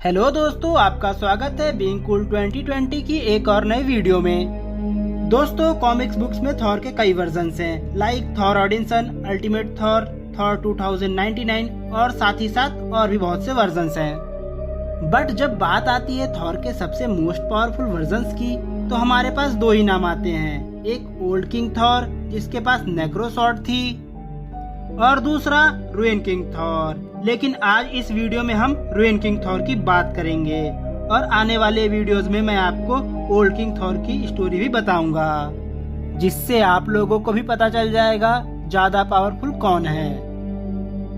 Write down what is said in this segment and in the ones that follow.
Hello दोस्तों, आपका स्वागत है बीइंग कूल 2020 की एक और नई वीडियो में। दोस्तों, कॉमिक्स बुक्स में थॉर के कई वर्जन्स हैं, like Thor Odinson, ultimate Thor, Thor 2099 और साथ ही साथ और भी बहुत से वर्जन्स हैं। बट जब बात आती है थॉर के सबसे मोस्ट पावरफुल वर्जन्स की, तो हमारे पास दो ही नाम आते हैं। एक ओल्ड किंग थॉर जिसके पास नेक्रो स्वॉर्ड थी, और दूसरा रुइन किंग थॉर। लेकिन आज इस वीडियो में हम रुइन किंग थॉर की बात करेंगे, और आने वाले वीडियोस में मैं आपको ओल्ड किंग थॉर की स्टोरी भी बताऊंगा, जिससे आप लोगों को भी पता चल जाएगा ज्यादा पावरफुल कौन है।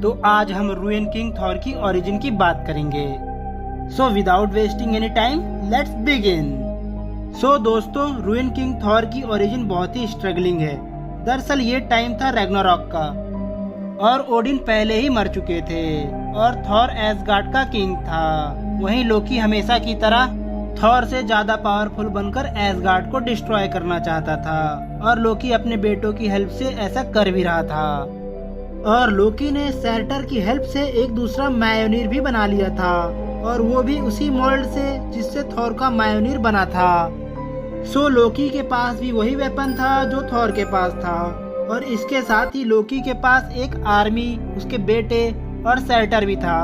तो आज हम रुइन किंग थॉर की ओरिजिन की बात करेंगे। So without wasting any time, let's begin. So दोस्तों, रुइन किंग थॉर की ओरिजिन बहुत ही स्ट्रगलिंग है। दरअसल ये टाइम था रैग्नारॉक का, और ओडिन पहले ही मर चुके थे, और थॉर एसगार्ड का किंग था। वहीं लोकी हमेशा की तरह थॉर से ज्यादा पावरफुल बनकर एसगार्ड को डिस्ट्रॉय करना चाहता था, और लोकी अपने बेटों की हेल्प से ऐसा कर भी रहा था। और लोकी ने सर्टर की हेल्प से एक दूसरा मायोनीर भी बना लिया था, और वो भी उसी मोल्ड से जिससे थॉर का मायोनीर बना था। सो लोकी के पास भी वही वेपन था जो थॉर के पास था, और इसके साथ ही लोकी के पास एक आर्मी, उसके बेटे और सर्टर भी था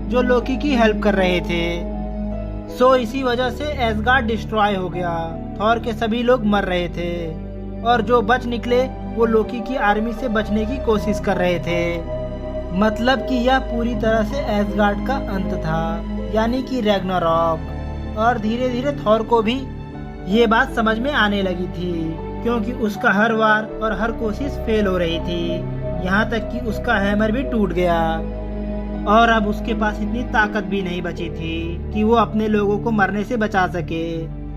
जो लोकी की हेल्प कर रहे थे। सो इसी वजह से एसगार्ड डिस्ट्रॉय हो गया। थॉर के सभी लोग मर रहे थे, और जो बच निकले वो लोकी की आर्मी से बचने की कोशिश कर रहे थे। मतलब कि यह पूरी तरह से एसगार्ड का अंत था, यानी कि रैग्नारॉक। और धीरे धीरे थॉर को भी ये बात समझ में आने लगी थी, क्योंकि उसका हर वार और हर कोशिश फेल हो रही थी, यहाँ तक कि उसका हैमर भी टूट गया, और अब उसके पास इतनी ताकत भी नहीं बची थी कि वो अपने लोगों को मरने से बचा सके।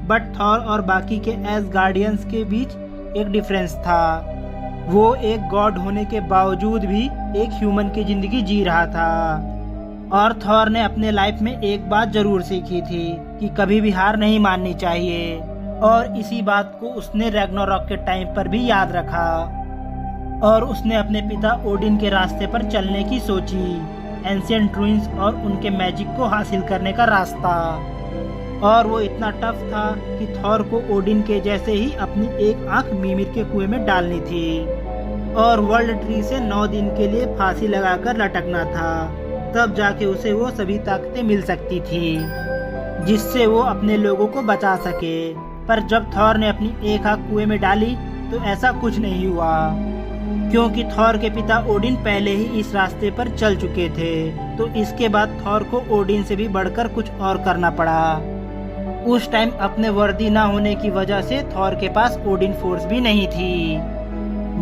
बट थॉर और बाकी के एसगार्डियंस के बीच एक डिफरेंस था। वो एक गॉड होने के बावजूद भी एक ह्यूमन की जिंदगी जी रहा था। और थॉर ने अपने लाइफ में एक बात जरूर सीखी थी कि कभी भी हार नहीं माननी चाहिए, और इसी बात को उसने रैग्नारॉक के टाइम पर भी याद रखा, और उसने अपने पिता ओडिन के रास्ते पर चलने की सोची, एंशिएंट रूइंस और उनके मैजिक को हासिल करने का रास्ता। और वो इतना टफ था कि थॉर को ओडिन के जैसे ही अपनी एक आंख मिमिर के कुएं में डालनी थी, और वर्ल्ड ट्री से 9 दिन के लिए फांसी लगाकर लटकना था। तब जाके उसे वो सभी ताकतें मिल सकती थी जिससे वो अपने लोगों को बचा सके। पर जब थॉर ने अपनी एक आंख कुएं में डाली तो ऐसा कुछ नहीं हुआ, क्योंकि थॉर के पिता ओडिन पहले ही इस रास्ते पर चल चुके थे। तो इसके बाद थॉर को ओडिन से भी बढ़कर कुछ और करना पड़ा। उस टाइम अपने वर्दी ना होने की वजह से थॉर के पास ओडिन फोर्स भी नहीं थी,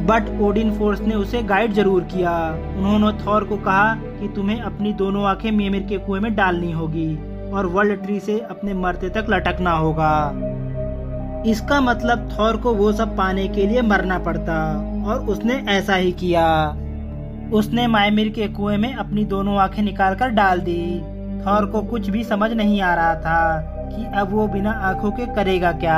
बट ओडिन फोर्स ने उसे गाइड जरूर किया। उन्होंने थॉर को कहा कि तुम्हें अपनी दोनों आंखें मिमिर के कुएं में डालनी होगी, और वर्ल्ड ट्री से अपने मरते तक लटकना होगा। इसका मतलब थॉर को वो सब पाने के लिए मरना पड़ता, और उसने ऐसा ही किया। उसने मायमिर के कुएं में अपनी दोनों आंखें निकालकर डाल दी। थॉर को कुछ भी समझ नहीं आ रहा था कि अब वो बिना आंखों के करेगा क्या।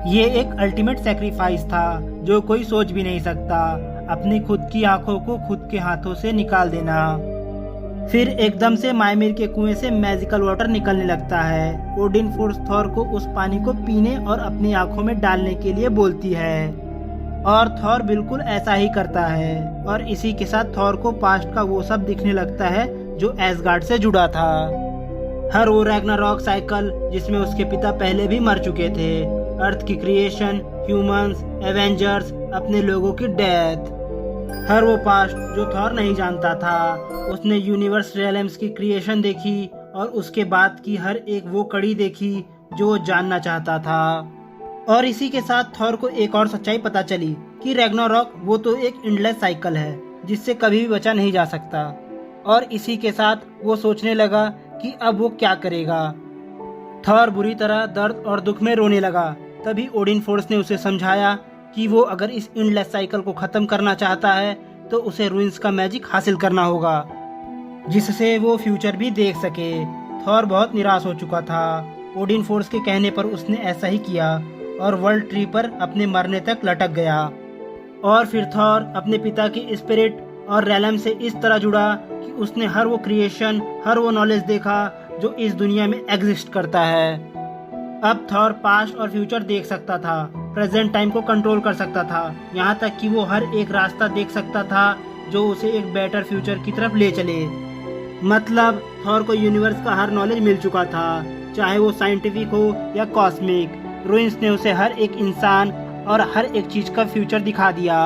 ये एक अल्टीमेट सैक्रिफाइस था जो कोई सोच भी नहीं सकता, अपनी खुद की आंखों को खुद के हाथों से निकाल देना। फिर एकदम से मायमिर के कुएं से मैजिकल वाटर निकलने लगता है। ओडिन फोर्स थॉर को उस पानी को पीने और अपनी आंखों में डालने के लिए बोलती है, और थॉर बिल्कुल ऐसा ही करता है। और इसी के साथ थॉर को पास्ट का वो सब दिखने लगता है जो एसगार्ड से जुड़ा था। हर वो रैग्नारॉक साइकिल जिसमें उसके पिता पहले भी मर चुके थे, अर्थ की क्रिएशन, ह्यूमंस, एवेंजर्स, अपने लोगों की डेथ, हर वो पास्ट जो थॉर नहीं जानता था। उसने यूनिवर्स रियल्म्स की क्रिएशन देखी, और उसके बाद की हर एक वो कड़ी देखी जो वो जानना चाहता था। और इसी के साथ थॉर को एक और सच्चाई पता चली कि रैग्नारॉक वो तो एक एंडलेस साइकिल है जिससे कभी भी बचा नहीं जा सकता। और इसी के साथ वो सोचने लगा कि अब वो क्या करेगा। थॉर बुरी तरह दर्द और दुख में रोने लगा। तभी ओडिन फोर्स ने उसे समझाया कि वो अगर इस एंडलेस साइकिल को खत्म करना चाहता है तो उसे रूइंस का मैजिक हासिल करना होगा, जिससे वो फ्यूचर भी देख सके। थॉर बहुत निराश हो चुका था। ओडिन फोर्स के कहने पर उसने ऐसा ही किया, और वर्ल्ड ट्री पर अपने मरने तक लटक गया। और फिर थॉर अपने पिता की स्पिरिट और रैलम से इस तरह जुड़ा कि उसने हर वो क्रिएशन, हर वो नॉलेज देखा जो इस दुनिया में एग्जिस्ट करता है। अब थॉर पास्ट और फ्यूचर देख सकता था, प्रेजेंट टाइम को कंट्रोल कर सकता था, यहाँ तक कि वो हर एक रास्ता देख सकता था जो उसे एक बेटर फ्यूचर की तरफ ले चले। मतलब थॉर को यूनिवर्स का हर नॉलेज मिल चुका था, चाहे वो साइंटिफिक हो या कॉस्मिक। रुइंस ने उसे हर एक इंसान और हर एक चीज का फ्यूचर दिखा दिया।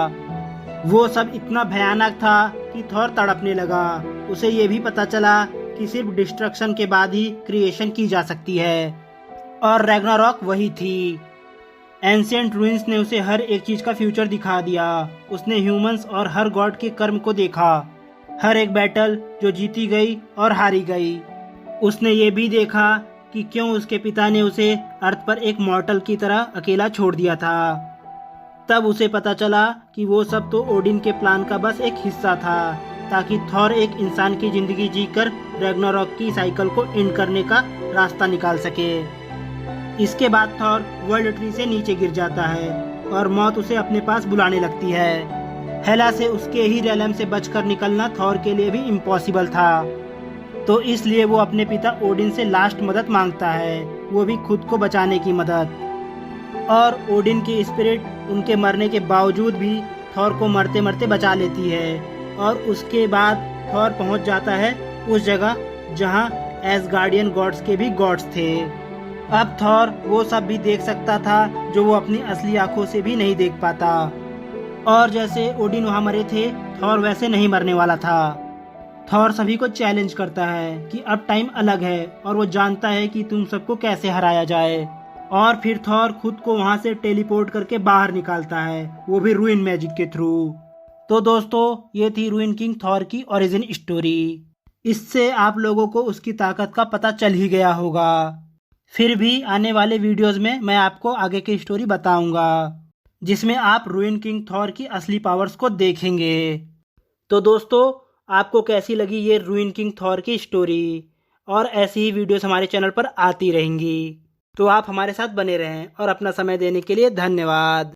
वो सब इतना भयानक था कि थॉर तड़पने लगा। उसे ये भी पता चला कि सिर्फ डिस्ट्रक्शन के बाद ही क्रिएशन की जा सकती है, और रैग्नारॉक वही थी। एंशिएंट रुइंस ने उसे हर एक चीज का फ्यूचर दिखा दिया। उसने ह्यूमंस और हर गॉड के कर्म को देखा, हर एक बैटल जो जीती गई और हारी गई। उसने ये भी देखा कि क्यों उसके पिता ने उसे अर्थ पर एक मॉर्टल की तरह अकेला छोड़ दिया था। तब उसे पता चला कि वो सब तो ओडिन के प्लान का बस एक हिस्सा था, ताकि थॉर एक इंसान की जिंदगी जीकर रैग्नारॉक की साइकिल को एंड करने का रास्ता निकाल सके। इसके बाद थॉर वर्ल्ड ट्री से नीचे गिर जाता है और मौत उसे अपने पास बुलाने लगती है। हेला से उसके ही रेलम से बचकर निकलना थॉर के लिए भी इम्पॉसिबल था, तो इसलिए वो अपने पिता ओडिन से लास्ट मदद मांगता है, वो भी खुद को बचाने की मदद। और ओडिन की स्पिरिट उनके मरने के बावजूद भी थॉर को मरते मरते बचा लेती है, और उसके बाद थॉर पहुंच जाता है उस जगह जहां एसगार्डियन गॉड्स के भी गॉड्स थे। अब थॉर वो सब भी देख सकता था जो वो अपनी असली आंखों से भी नहीं देख पाता। और जैसे ओडिन वहां मरे थे, थॉर वैसे नहीं मरने वाला था। थॉर सभी को चैलेंज करता है कि अब टाइम अलग है, और वो जानता है कि तुम सबको कैसे हराया जाए। और फिर थॉर खुद को वहां से टेलीपोर्ट करके बाहर निकालता है, वो भी रूइन मैजिक के थ्रू। तो दोस्तों, ये थी रूइन किंग थॉर की ओरिजिन स्टोरी। इससे आप लोगों को उसकी ताकत का पता चल ही गया होगा। फिर भी आने वाले वीडियोस में मैं आपको आगे की स्टोरी बताऊंगा, जिसमें आप रूइन किंग थॉर की असली पावर्स को देखेंगे। तो दोस्तों, आपको कैसी लगी ये रूइन किंग थॉर की स्टोरी? और ऐसी ही वीडियोस हमारे चैनल पर आती रहेंगी, तो आप हमारे साथ बने रहें। और अपना समय देने के लिए धन्यवाद।